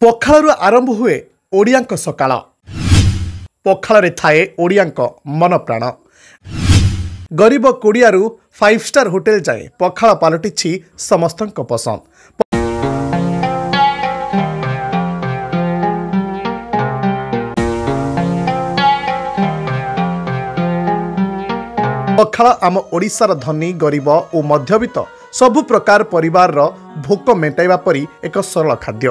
पखाळरू आरंभ हुए ओडियांक सकाळ पखाଳରେ थाए ओडियांक मन प्राण गरीब कोडियारू 5 स्टार होटेल जाए पखाळ पालटिछि समस्तंक पसंद। पखाळ आम ओडिशार धनी गरीब और मध्यवित्त सबु प्रकार परिवार भोक मेटाइबा परी एक सरल खाद्य।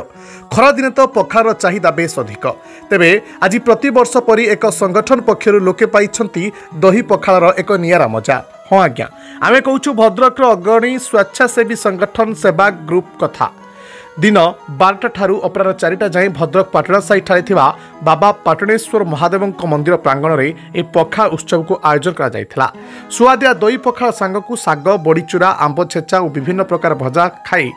खरा दिन तो पखाळर चाहिदा बेस अधिक। तेबे आज प्रतिवर्ष परी एक संगठन पक्षर लोके पाइछंती दही पखाळर एक नियारा मजा। हाँ आज्ञा आमे कहूछु भद्रक अग्रणी स्वेच्छासेवी संगठन सेवा ग्रुप कथा। दिन 12टा ठारू अपराह 4टा जाए भद्रक पाटणा साई ठारे थिबा बाबा पाटणेश्वर महादेव मंदिर प्रांगण में ए पखाळ उत्सव को आयोजन करा जायथिला। सुआदिया दही पखाळ सांगकु साग बड़ीचूरा आंब छेचा और विभिन्न प्रकार भजा खाई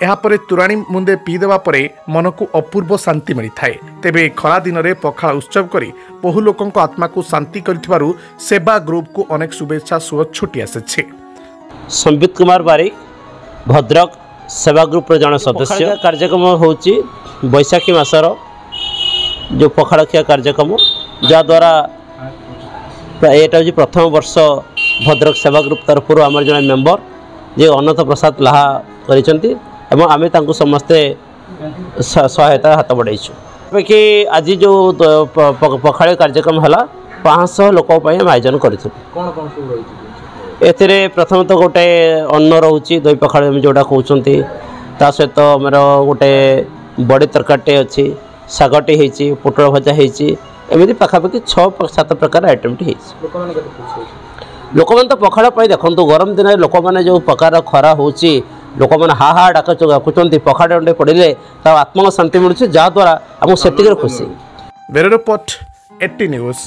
यापर तुराणी मुंदे पीदेवा परे मन को अपूर्व शांति मिली थाए। तेबे खरा दिन में पखाळ उत्सव करी बहु लोकंक आत्मा को शांति करिथिबारु सेवा ग्रुप को अनेक शुभेच्छा सुख छुटी आसे। संबित कुमार बारिक भद्रक सेवा ग्रुप जन सदस्य कार्यक्रम होची बैशाखी मासर जो पखाळ खिया कार्यक्रम जद्वारा यहाँ प्रथम वर्ष भद्रक सेवा ग्रुप तरफ आम जन मेम्बर जे अनंत प्रसाद लाहा करिसेंती एवं आमे तांको समस्ते सहायता हाथ बढ़ाइछु कि आज जो पखाळ कार्यक्रम हला 500 लोक आयोजन करिथु। एथिरे प्रथम तो गोटे अन्न रोचे दही पखाळ जोटा कहते ता सहित आमर गोटे बड़ी तरकारीटे अच्छी शागटे होती पोटल भजा होती पाखापाखि 6-7 प्रकार आइटमटी लोक मैंने तो पखाळ देखो गरम दिन लोक मैंने जो प्रकार खरा हो लोक मैंने हा डाकुंट पखाळ अंडे पड़े आत्मा शांति मिलूँ जहाद्वारा आमको से खुशी। Bureau report 80 news.